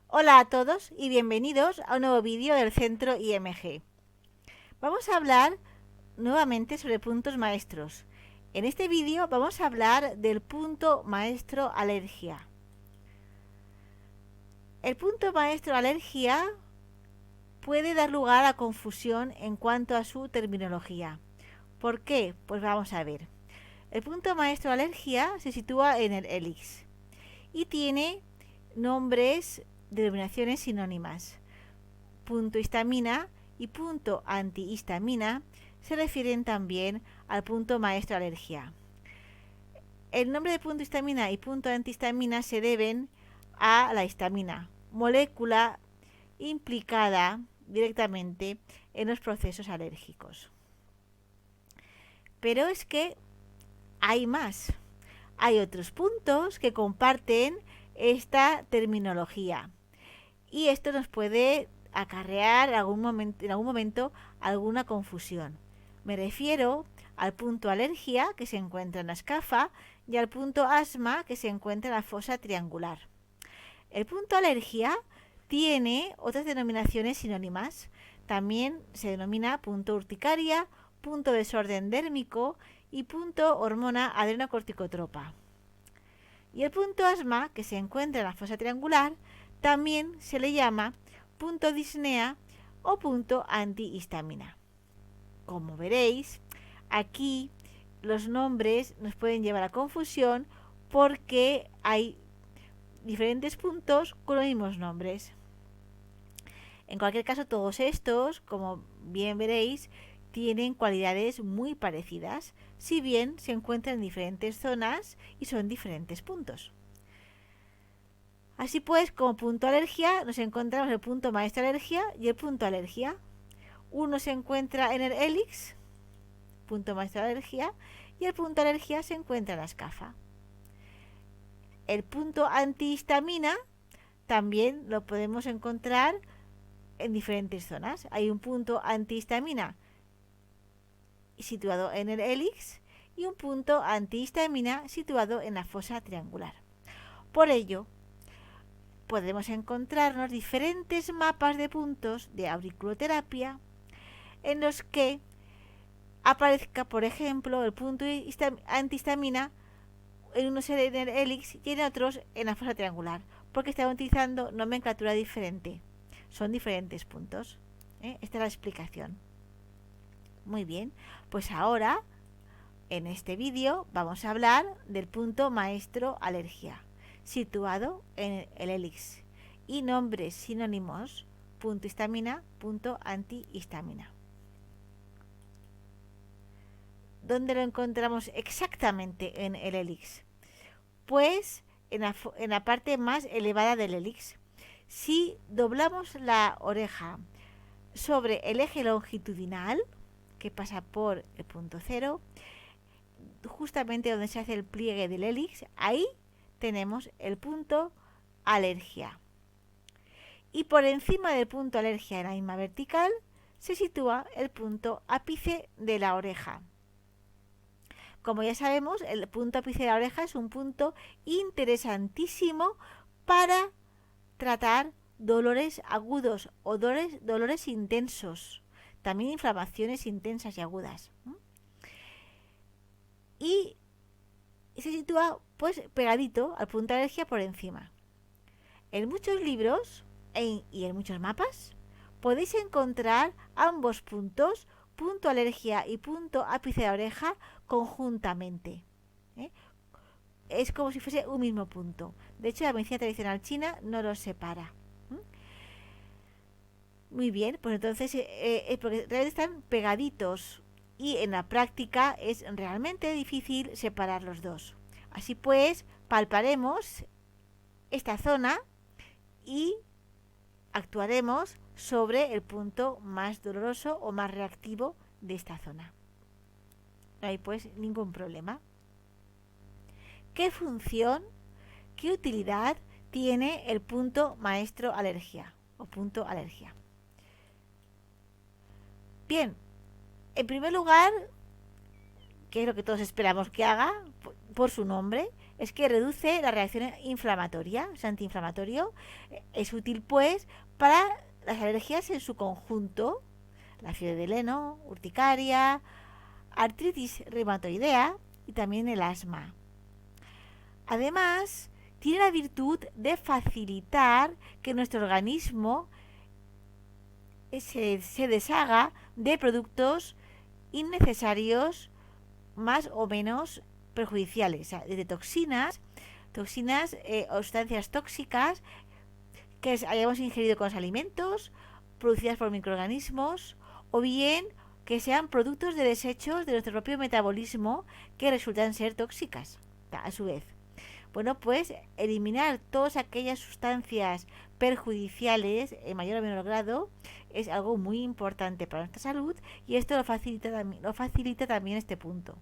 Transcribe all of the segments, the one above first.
Hola a todos y bienvenidos a un nuevo vídeo del Centro IMG. Vamos a hablar nuevamente sobre puntos maestros. En este vídeo vamos a hablar del punto maestro alergia. El punto maestro alergia puede dar lugar a confusión en cuanto a su terminología. ¿Por qué? Pues vamos a ver. El punto maestro alergia se sitúa en el hélix y tiene nombres, denominaciones sinónimas. Punto histamina y punto antihistamina se refieren también al punto maestro alergia. El nombre de punto histamina y punto antihistamina se deben a la histamina, molécula implicada directamente en los procesos alérgicos. Pero es que hay más. Hay otros puntos que comparten esta terminología y esto nos puede acarrear en algún momento alguna confusión. Me refiero al punto alergia, que se encuentra en la escafa, y al punto asma, que se encuentra en la fosa triangular. El punto alergia tiene otras denominaciones sinónimas. También se denomina punto urticaria, punto desorden dérmico y punto hormona adrenocorticotropa. Y el punto asma, que se encuentra en la fosa triangular, también se le llama punto disnea o punto antihistamina. Como veréis, aquí los nombres nos pueden llevar a confusión porque hay diferentes puntos con los mismos nombres. En cualquier caso, todos estos, como bien veréis, tienen cualidades muy parecidas, si bien se encuentran en diferentes zonas y son diferentes puntos. Así pues, como punto alergia, nos encontramos el punto maestro alergia y el punto alergia. Uno se encuentra en el hélix, punto maestro alergia, y el punto alergia se encuentra en la escafa. El punto antihistamina también lo podemos encontrar en diferentes zonas. Hay un punto antihistamina situado en el hélix y un punto antihistamina situado en la fosa triangular. Por ello, podemos encontrarnos diferentes mapas de puntos de auriculoterapia en los que aparezca, por ejemplo, el punto antihistamina en unos en el hélix y en otros en la fosa triangular, porque estamos utilizando nomenclatura diferente. Son diferentes puntos. Esta es la explicación. Muy bien, pues ahora en este vídeo vamos a hablar del punto maestro alergia, situado en el hélix, y nombres sinónimos: punto histamina, punto antihistamina. ¿Dónde lo encontramos exactamente en el hélix? Pues en la parte más elevada del hélix. Si doblamos la oreja sobre el eje longitudinal, que pasa por el punto cero, justamente donde se hace el pliegue del hélix, ahí tenemos el punto alergia. Y por encima del punto alergia en la misma vertical se sitúa el punto ápice de la oreja. Como ya sabemos, el punto ápice de la oreja es un punto interesantísimo para tratar dolores agudos o dolores intensos, también inflamaciones intensas y agudas. Y se sitúa pues pegadito al punto de alergia por encima. En muchos libros y en muchos mapas podéis encontrar ambos puntos, punto alergia y punto ápice de la oreja, conjuntamente. Es como si fuese un mismo punto. De hecho, la medicina tradicional china no los separa. Muy bien, pues entonces porque realmente están pegaditos y en la práctica es realmente difícil separar los dos. Así pues, palparemos esta zona y actuaremos sobre el punto más doloroso o más reactivo de esta zona. No hay pues ningún problema. ¿Qué función, qué utilidad tiene el punto maestro alergia o punto alergia? Bien, en primer lugar, que es lo que todos esperamos que haga, por su nombre, es que reduce la reacción inflamatoria, es antiinflamatorio. Es útil, pues, para las alergias en su conjunto, la fiebre del heno, urticaria, artritis reumatoidea y también el asma. Además, tiene la virtud de facilitar que nuestro organismo se deshaga de productos innecesarios más o menos perjudiciales, o sea, desde toxinas o sustancias tóxicas que hayamos ingerido con los alimentos, producidas por microorganismos, o bien que sean productos de desechos de nuestro propio metabolismo que resultan ser tóxicas, a su vez. Bueno, pues eliminar todas aquellas sustancias perjudiciales en mayor o menor grado es algo muy importante para nuestra salud, y esto lo facilita también este punto.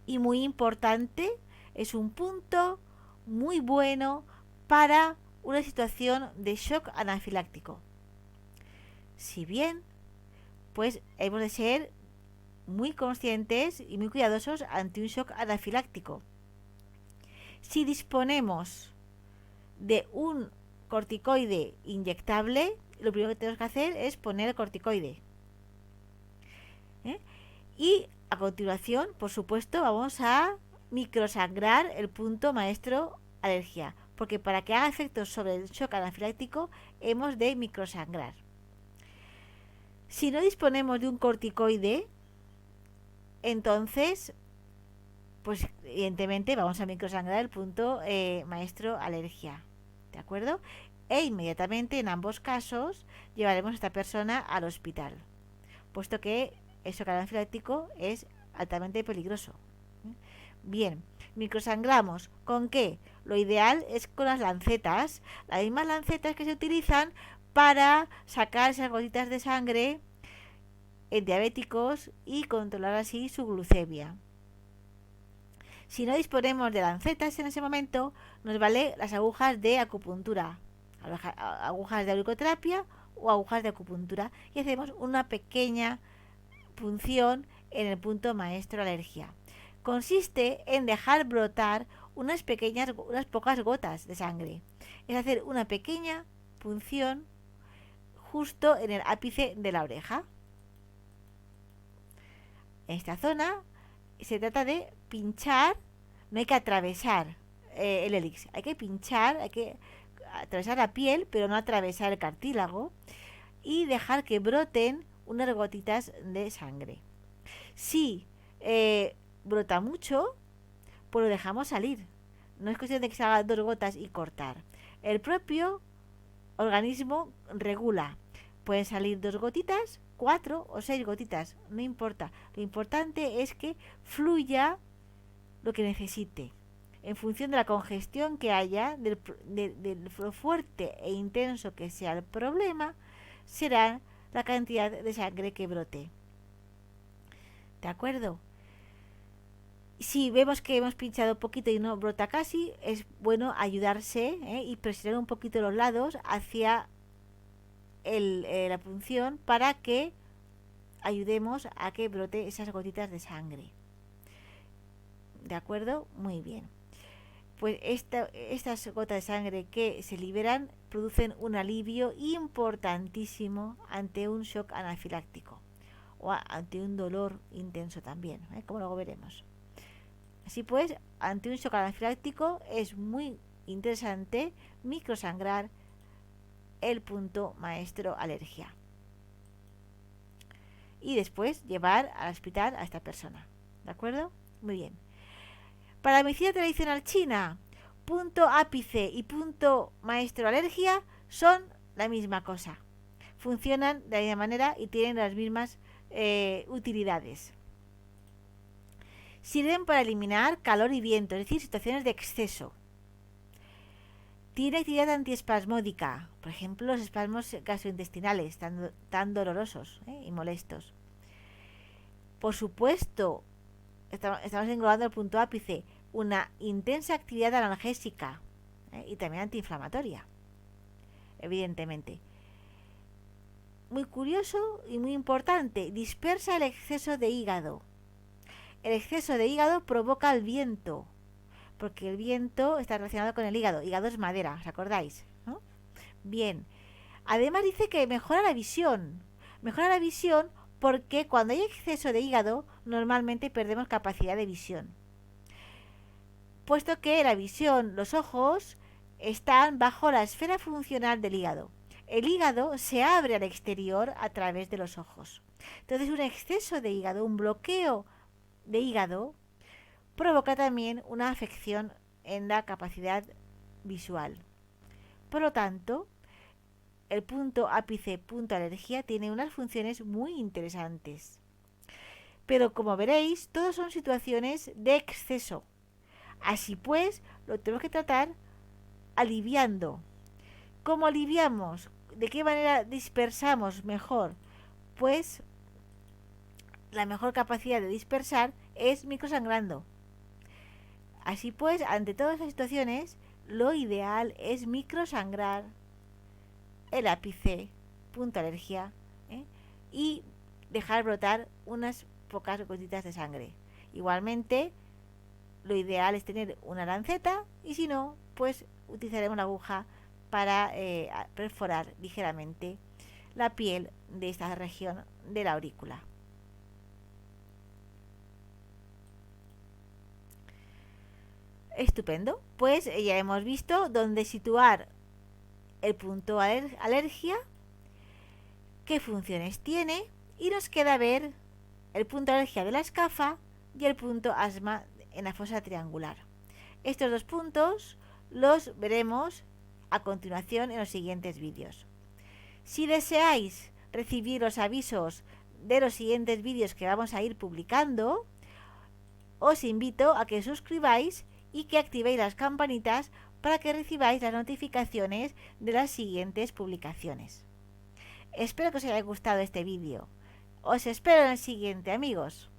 Y muy importante, es un punto muy bueno para una situación de shock anafiláctico. Si bien, pues hemos de ser muy conscientes y muy cuidadosos ante un shock anafiláctico. Si disponemos de un corticoide inyectable, lo primero que tenemos que hacer es poner el corticoide. Y a continuación, por supuesto, vamos a microsangrar el punto maestro alergia, porque para que haga efectos sobre el shock anafiláctico hemos de microsangrar. Si no disponemos de un corticoide, entonces, pues evidentemente vamos a microsangrar el punto maestro alergia, ¿de acuerdo? E inmediatamente, en ambos casos, llevaremos a esta persona al hospital, puesto que el shock anafiláctico es altamente peligroso. Bien, microsangramos. ¿Con qué? Lo ideal es con las lancetas, las mismas lancetas que se utilizan para sacar esas gotitas de sangre en diabéticos y controlar así su glucemia. Si no disponemos de lancetas en ese momento, nos vale las agujas de acupuntura, agujas de auriculoterapia o agujas de acupuntura, y hacemos una pequeña punción en el punto maestro alergia. Consiste en dejar brotar unas pocas gotas de sangre. Es hacer una pequeña punción justo en el ápice de la oreja. En esta zona se trata de pinchar, no hay que atravesar el hélix, hay que pinchar, hay que atravesar la piel, pero no atravesar el cartílago, y dejar que broten unas gotitas de sangre. Si brota mucho, pues lo dejamos salir. No es cuestión de que se haga 2 gotas y cortar. El propio organismo regula. Pueden salir 2 gotitas, 4 o 6 gotitas, no importa. Lo importante es que fluya lo que necesite. En función de la congestión que haya, del fuerte e intenso que sea el problema, será la cantidad de sangre que brote. ¿De acuerdo? Si vemos que hemos pinchado poquito y no brota casi, es bueno ayudarse y presionar un poquito los lados hacia la punción para que ayudemos a que brote esas gotitas de sangre. ¿De acuerdo? Muy bien. Pues estas gotas de sangre que se liberan producen un alivio importantísimo ante un shock anafiláctico o ante un dolor intenso también, como luego veremos. Así pues, ante un shock anafiláctico es muy interesante microsangrar el punto maestro alergia y después llevar al hospital a esta persona. ¿De acuerdo? Muy bien. Para la medicina tradicional china, punto ápice y punto maestro alergia son la misma cosa. Funcionan de la misma manera y tienen las mismas utilidades. Sirven para eliminar calor y viento, es decir, situaciones de exceso. Tiene actividad antiespasmódica, por ejemplo, los espasmos gastrointestinales tan dolorosos y molestos. Por supuesto, estamos englobando el punto ápice, una intensa actividad analgésica y también antiinflamatoria, evidentemente. Muy curioso y muy importante, dispersa el exceso de hígado. el exceso de hígado provoca el viento, porque el viento está relacionado con el hígado. Hígado es madera, ¿os acordáis? ¿No? Bien. Además dice que mejora la visión. Mejora la visión porque cuando hay exceso de hígado normalmente perdemos capacidad de visión. Puesto que la visión, los ojos, están bajo la esfera funcional del hígado. El hígado se abre al exterior a través de los ojos. Entonces un exceso de hígado, un bloqueo de hígado, provoca también una afección en la capacidad visual. Por lo tanto, el punto ápice, punto alergia, tiene unas funciones muy interesantes. Pero como veréis, todas son situaciones de exceso. Así pues, lo tenemos que tratar aliviando. ¿Cómo aliviamos? ¿De qué manera dispersamos mejor? Pues la mejor capacidad de dispersar es microsangrando. Así pues, ante todas las situaciones, lo ideal es microsangrar el ápice, punto alergia, y dejar brotar unas pocas gotitas de sangre. Igualmente, lo ideal es tener una lanceta y si no, pues utilizaremos la aguja para perforar ligeramente la piel de esta región de la aurícula. Estupendo, pues ya hemos visto dónde situar el punto alergia, qué funciones tiene y nos queda ver el punto alergia de la escafa y el punto asma en la fosa triangular. Estos dos puntos los veremos a continuación en los siguientes vídeos. Si deseáis recibir los avisos de los siguientes vídeos que vamos a ir publicando, os invito a que suscribáis y que activéis las campanitas para que recibáis las notificaciones de las siguientes publicaciones. Espero que os haya gustado este vídeo. Os espero en el siguiente, amigos.